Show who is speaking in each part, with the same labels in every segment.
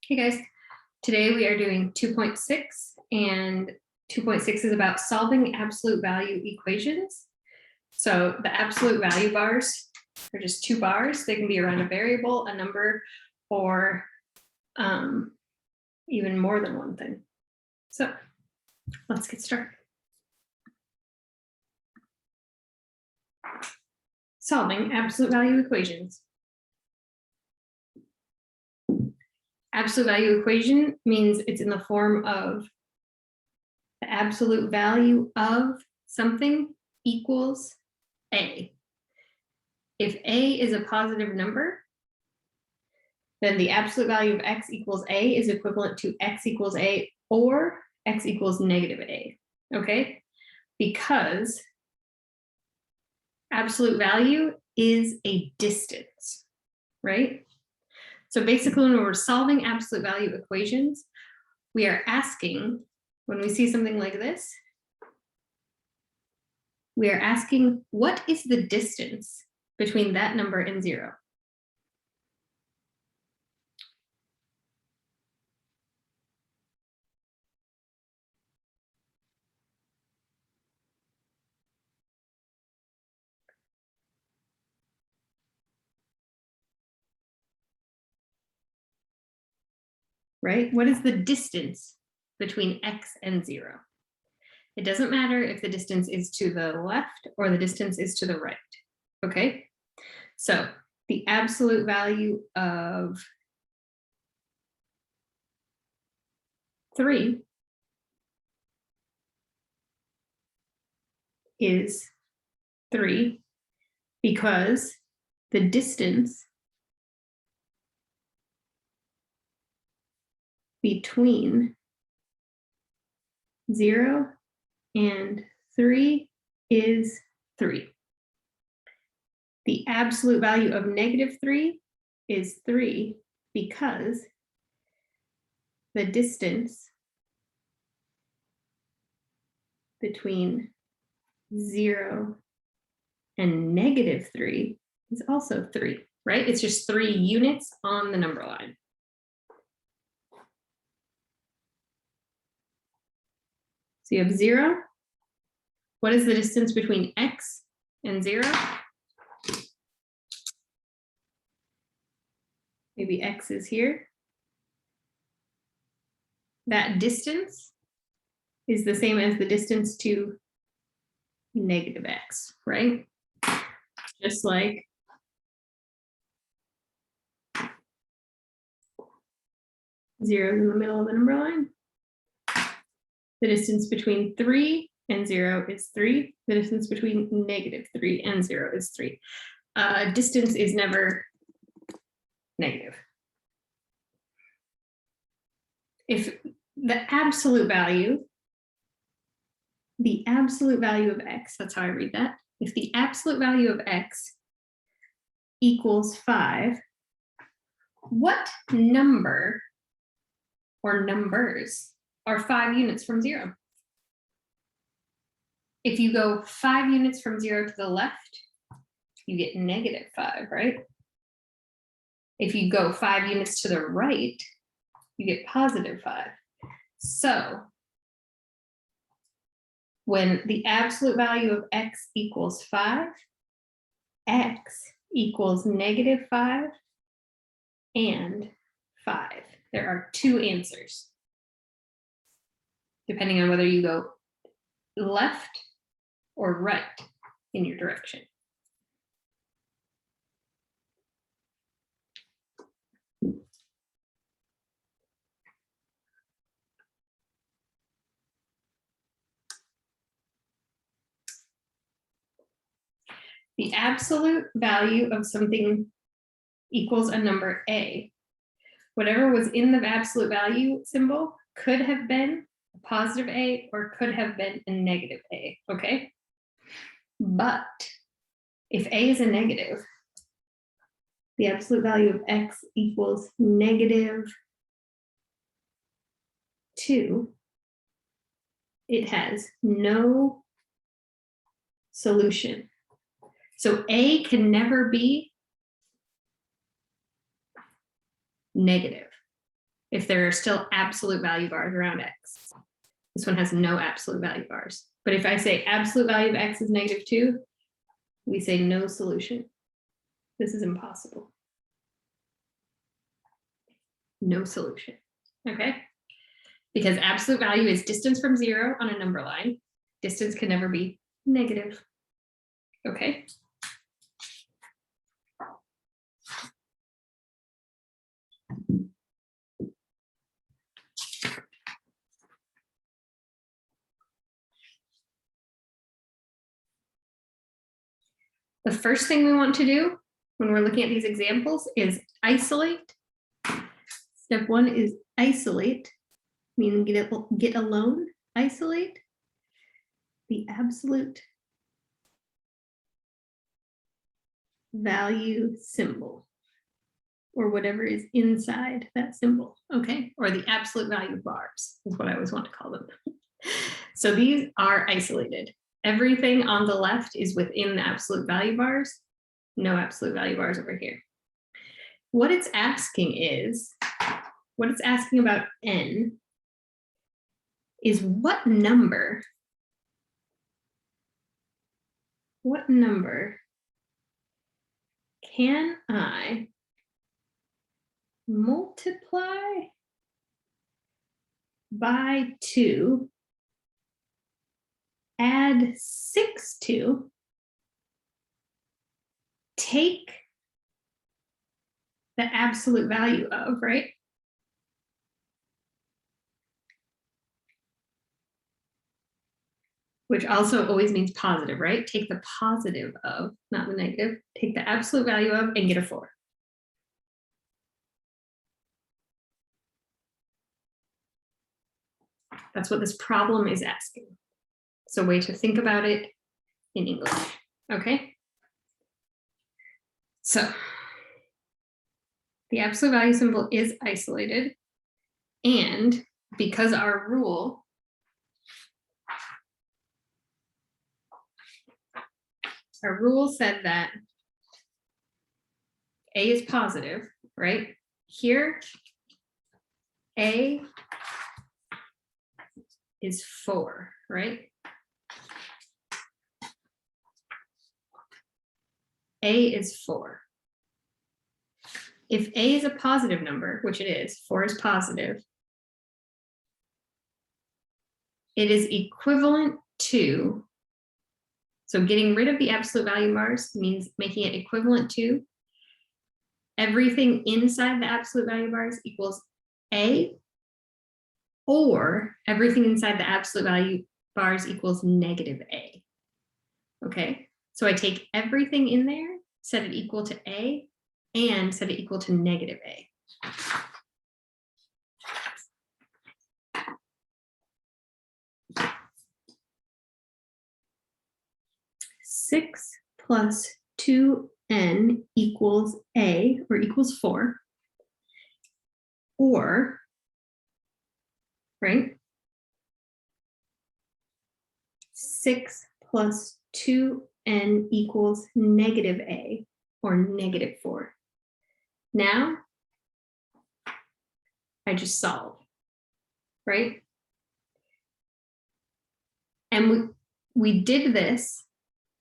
Speaker 1: Hey guys, today we are doing 2.6 and 2.6 is about solving absolute value equations. So the absolute value bars are just two bars. They can be around a variable, a number, or even more than one thing. So let's get started. Solving absolute value equations. Absolute value equation means it's in the form of the absolute value of something equals A. If A is a positive number, then the absolute value of X equals A is equivalent to X equals A or X equals negative A, okay? Because absolute value is a distance, right? So basically, when we're solving absolute value equations, we are asking, when we see something like this, we are asking, what is the distance between that number and zero? Right? What is the distance between X and zero? It doesn't matter if the distance is to the left or the distance is to the right, okay? So the absolute value of 3 is 3 because the distance between 0 and 3 is 3. The absolute value of -3 is 3 because the distance between 0 and -3 is also 3, right? It's just 3 units on the number line. So you have 0. What is the distance between X and 0? Maybe X is here. That distance is the same as the distance to -X, right? Just like zero in the middle of the number line. The distance between 3 and 0 is 3. The distance between -3 and 0 is 3. Distance is never negative. If the absolute value of X, that's how I read that. If the absolute value of X equals 5, what number or numbers are 5 units from 0? If you go 5 units from 0 to the left, you get -5, right? If you go 5 units to the right, you get +5. So when the absolute value of X equals 5, X equals -5 and 5. There are 2 answers, depending on whether you go left or right in your direction. The absolute value of something equals a number A. Whatever was in the absolute value symbol could have been a positive A or could have been a negative A, okay? But if A is a negative, the absolute value of X equals -2. It has no solution. So A can never be negative. if there are still absolute value bars around x. This one has no absolute value bars. But if I say absolute value of x is -2, we say no solution. This is impossible. No solution, okay? Because absolute value is distance from 0 on a number line. Distance can never be negative, okay? The first thing we want to do when we're looking at these examples is isolate. Step 1 is isolate, meaning get alone, isolate the absolute value symbol, or whatever is inside that symbol, okay? Or the absolute value bars is what I always want to call them. So these are isolated. Everything on the left is within the absolute value bars. No absolute value bars over here. What it's asking about n is what number can I multiply by 2, add 6 to, take the absolute value of, right? Which also always means positive, right? Take the positive of, not the negative. Take the absolute value of and get a 4. That's what this problem is asking. It's a way to think about it in English, okay? So the absolute value symbol is isolated, and because our rule said that A is positive, right? Here, A is 4, right? A is 4. If A is a positive number, which it is, 4 is positive, it is equivalent to, so getting rid of the absolute value bars means making it equivalent to everything inside the absolute value bars equals A, or everything inside the absolute value bars equals -A. Okay, so I take everything in there, set it equal to A, and set it equal to -A. Six plus 2n equals A, or equals 4, or, right? 6 plus 2n equals -A, or -4. Now, I just solve, right? And we did this,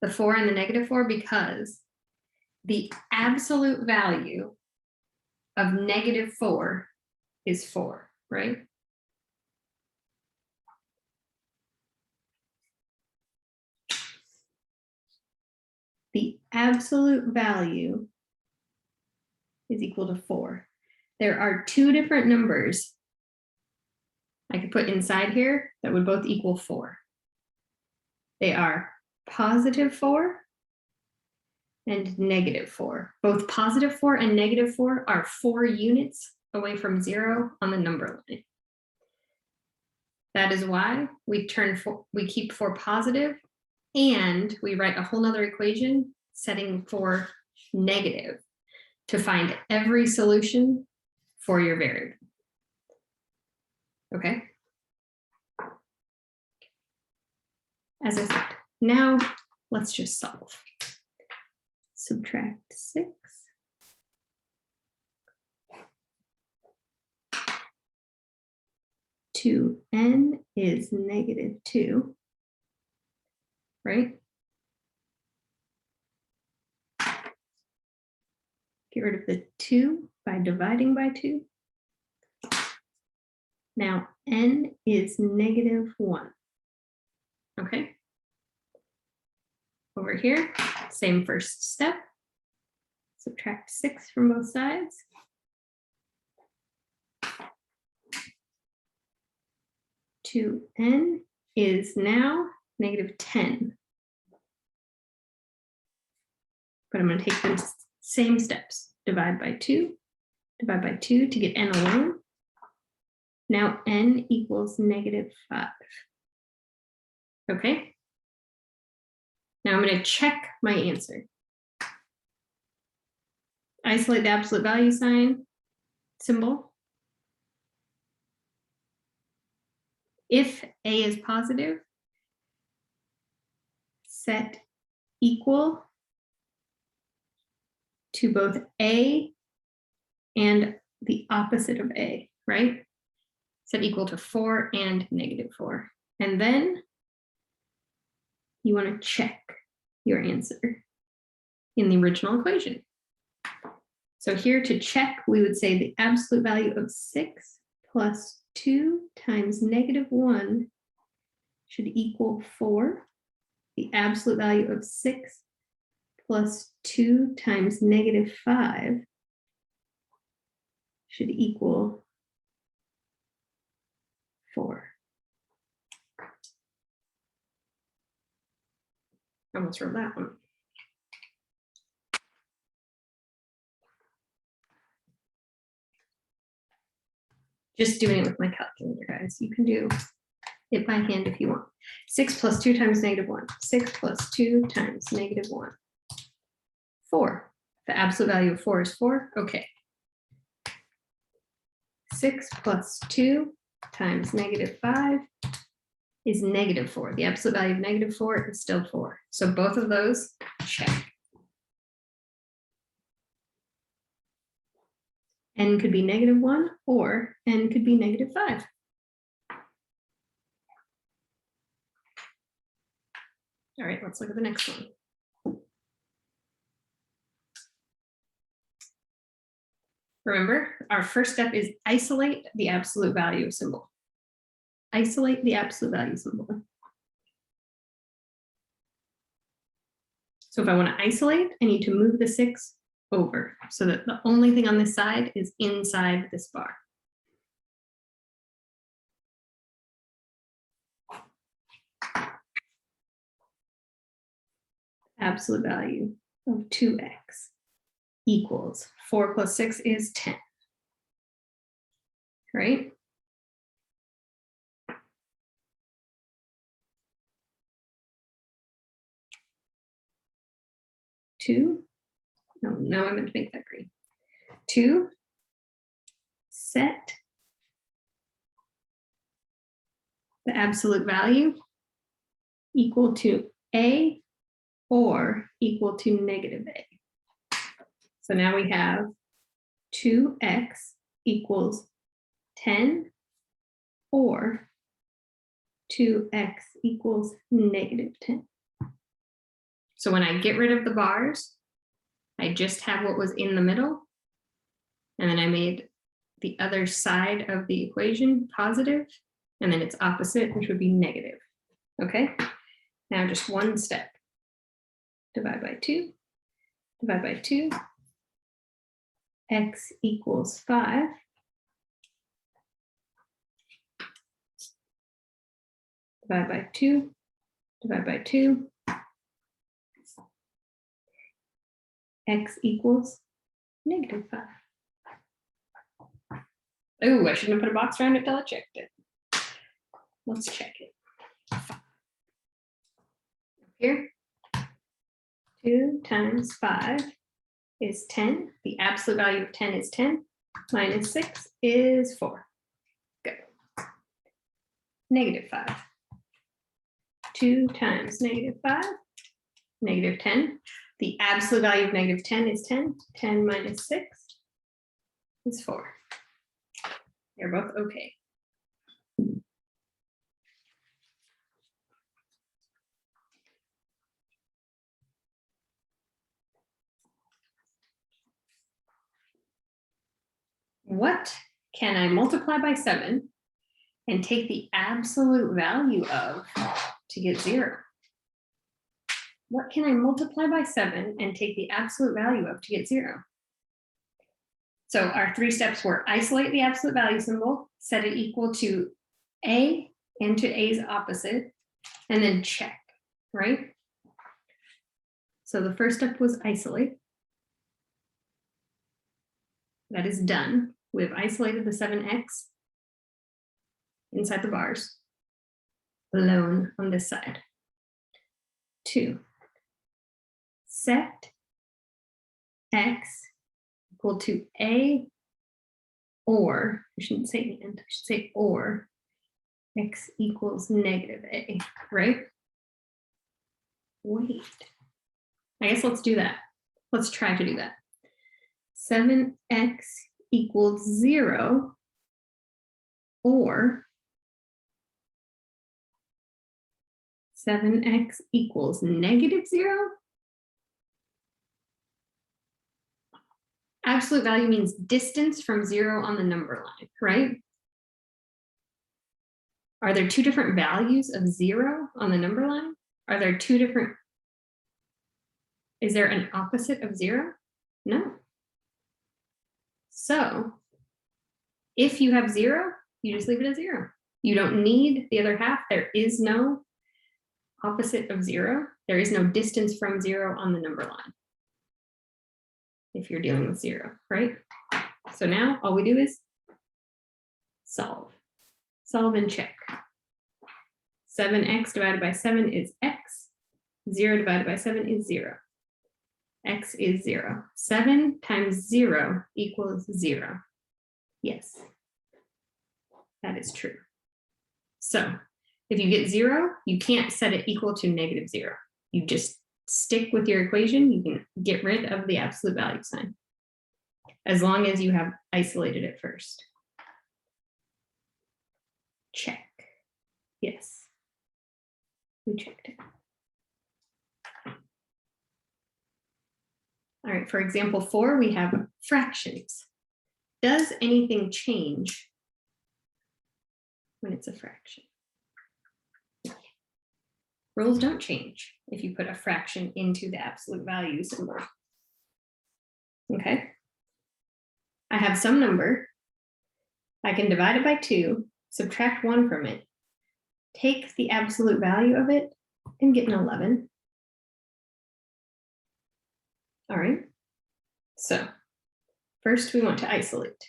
Speaker 1: the 4 and the -4, because the absolute value of -4 is 4, right? The absolute value is equal to 4. There are 2 different numbers I could put inside here that would both equal 4. They are +4 and -4. Both +4 and -4 are 4 units away from 0 on the number line. That is why we keep 4 positive, and we write a whole nother equation setting 4 negative to find every solution for your variable. Okay. As I said, now let's just solve. Subtract 6. 2n is -2, right? Get rid of the 2 by dividing by 2. Now n is -1, okay? Over here, same first step. Subtract 6 from both sides. n is now -10. But I'm going to take the same steps. Divide by 2 to get n alone. Now n equals -5. Okay? Now I'm going to check my answer. Isolate the absolute value sign symbol. If a is positive, set equal to both a and the opposite of a, right? Set equal to 4 and -4. And then you want to check your answer in the original equation. So here to check, we would say the absolute value of 6 plus 2 times -1 should equal 4. The absolute value of 6 plus 2 times -5 should equal 4. I almost wrote that one. Just doing it with my calculator, guys. You can do it by hand if you want. 6 plus 2 times -1. 6 plus 2 times -1. 4. The absolute value of 4 is 4. Okay. 6 plus 2 times -5 is -4. The absolute value of -4 is still 4. So both of those, check. N could be -1 or n could be -5. All right, let's look at the next one. Remember, our first step is isolate the absolute value symbol. Isolate the absolute value symbol. So if I want to isolate, I need to move the 6 over so that the only thing on this side is inside this bar. Absolute value of 2x equals 4 plus 6 is 10, right? No, I meant to make that green. 2, set the absolute value equal to a or equal to -a. So now we have 2x equals 10 or 2x equals -10. So when I get rid of the bars, I just have what was in the middle. And then I made the other side of the equation positive, and then its opposite, which would be negative. Okay, now just one step. Divide by 2, divide by 2. X equals 5. Divide by 2, divide by 2. X equals -5. Oh, I shouldn't have put a box around it till I checked it. Let's check it. Here, 2 times 5 is 10. The absolute value of 10 is 10. Minus 6 is 4. Good. -5. 2 times -5, -10. The absolute value of -10 is 10. 10 minus 6 is 4. They're both okay. What can I multiply by 7 and take the absolute value of to get 0? What can I multiply by 7 and take the absolute value of to get 0? So our 3 steps were isolate the absolute value symbol, set it equal to A and to A's opposite, and then check, right? So the first step was isolate. That is done. We've isolated the 7x inside the bars, alone on this side. 2, set x equal to A, or, I shouldn't say and, I should say or, x equals negative A, right? Wait, I guess let's do that. Let's try to do that. 7x equals 0, or 7x equals negative 0. Absolute value means distance from 0 on the number line, right? Are there 2 different values of 0 on the number line? Are there 2 different, is there an opposite of 0? No. So if you have 0, you just leave it as 0. You don't need the other half. There is no opposite of 0. There is no distance from 0 on the number line if you're dealing with 0, right? So now all we do is solve. Solve and check. 7x divided by 7 is x. 0 divided by 7 is 0. X is 0. 7 times 0 equals 0. Yes, that is true. So if you get 0, you can't set it equal to negative 0. You just stick with your equation. You can get rid of the absolute value sign as long as you have isolated it first. Check. Yes, we checked it. All right, for example 4, we have fractions. Does anything change when it's a fraction? Rules don't change if you put a fraction into the absolute value symbol. Okay. I have some number. I can divide it by 2, subtract 1 from it, take the absolute value of it, and get an 11. All right. So first we want to isolate.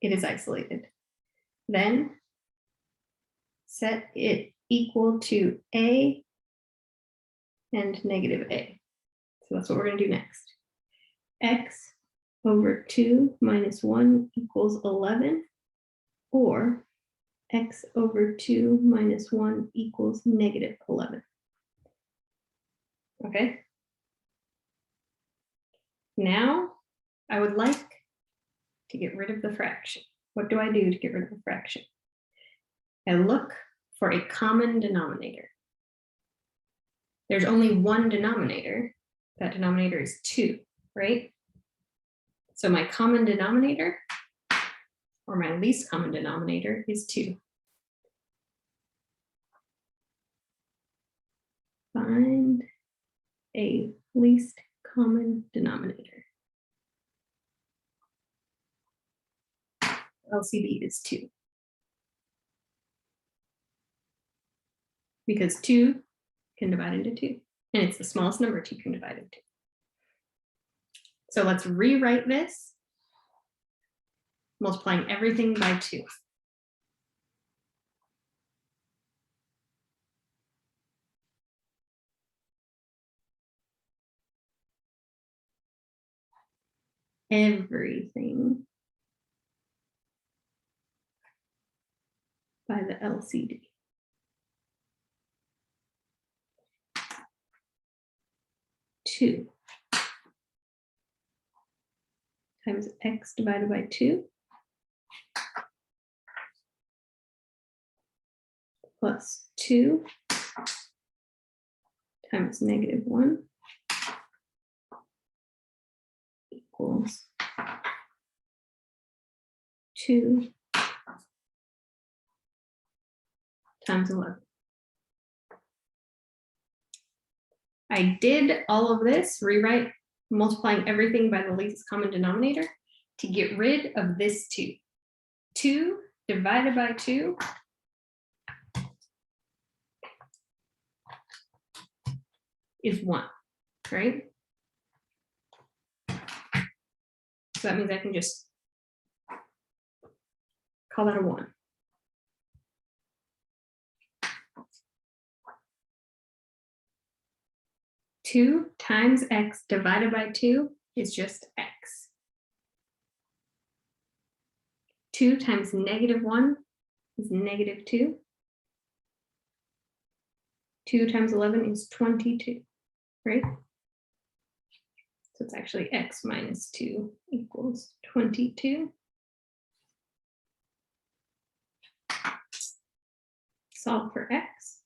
Speaker 1: It is isolated. Then set it equal to A and negative A. So that's what we're going to do next. X over 2 minus 1 equals 11, or x over 2 minus 1 equals negative 11. Okay. Now I would like to get rid of the fraction. What do I do to get rid of the fraction? I look for a common denominator. There's only one denominator. That denominator is 2, right? So my common denominator, or my least common denominator, is 2. Find a least common denominator. LCD is 2. Because 2 can divide into 2, and it's the smallest number 2 can divide into. So let's rewrite this, multiplying everything by 2. Everything by the LCD. Two times x divided by 2 plus 2 times negative 1 equals 2 times 11. I did all of this, rewrite, multiplying everything by the least common denominator to get rid of this 2. 2 divided by 2 is 1, right? So that means I can just call that a 1. Two times x divided by 2 is just x. 2 times -1 is -2. 2 times 11 is 22, right? So it's actually x minus 2 equals 22. Solve for x.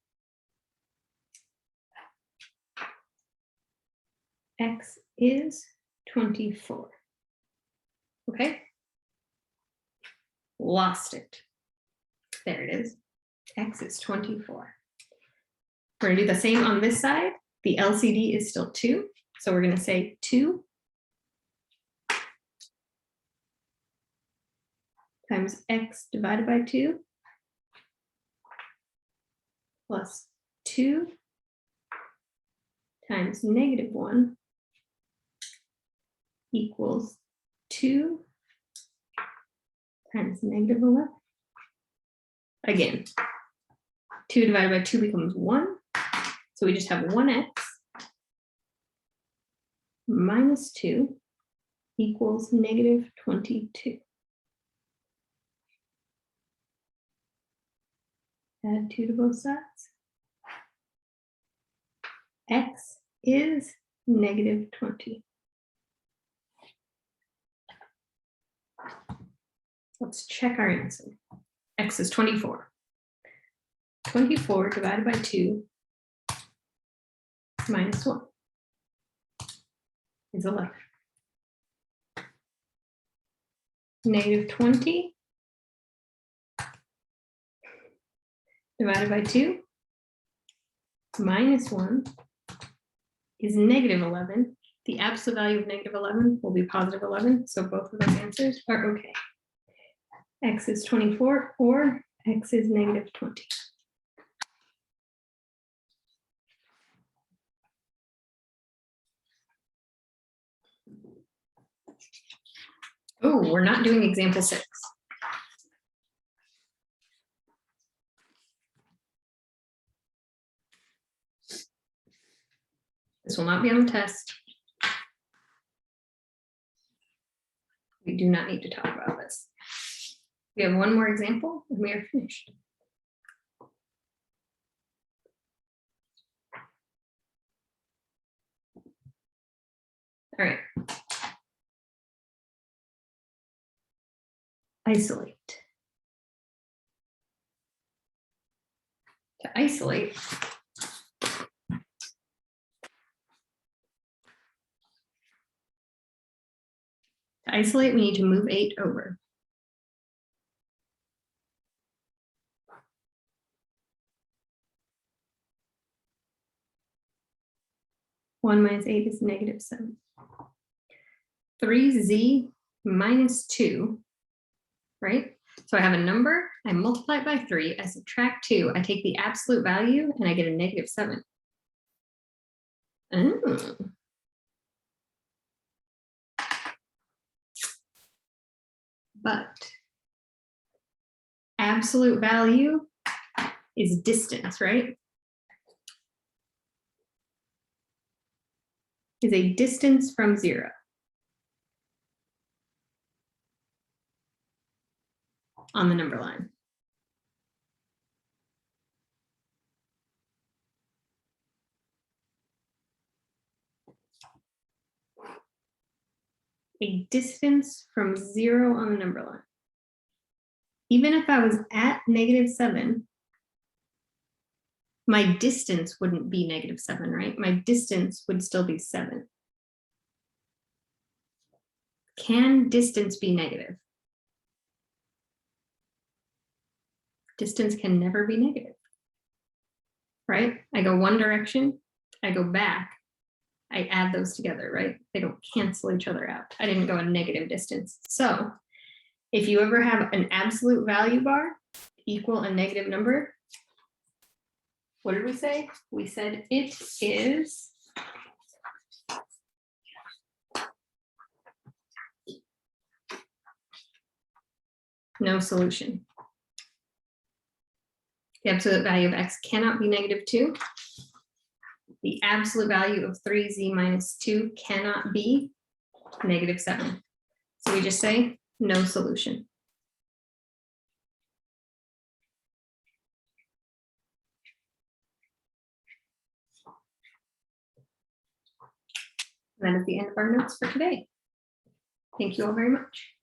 Speaker 1: X is 24. Okay. Lost it. There it is. X is 24. We're going to do the same on this side. The LCD is still 2. So we're going to say 2 times x divided by 2 plus 2 times -1 equals 2 times -11. Again, 2 divided by 2 becomes 1. So we just have 1x minus 2 equals -22. Add 2 to both sides. X is -20. Let's check our answer. X is 24. 24 divided by 2 minus 1 is 11. -20 divided by 2 minus 1 is -11. The absolute value of -11 will be +11, so both of those answers are okay. X is 24 or x is -20. Oh, we're not doing example 6. This will not be on the test. We do not need to talk about this. We have one more example and we are finished. All right. Isolate. To isolate, we need to move 8 over. One minus 8 is -7. 3z minus 2, right? So I have a number, I multiply it by 3, I subtract 2, I take the absolute value, and I get a -7. Oh. But absolute value is distance, right? Is a distance from 0. On the number line. A distance from 0 on the number line. Even if I was at -7, my distance wouldn't be -7, right? My distance would still be 7. Can distance be negative? Distance can never be negative, right? I go one direction, I go back, I add those together, right? They don't cancel each other out. I didn't go a negative distance. So if you ever have an absolute value bar equal a negative number, what did we say? We said it is no solution. The absolute value of x cannot be -2. The absolute value of 3z minus 2 cannot be -7. So we just say no solution. That is the end of our notes for today. Thank you all very much.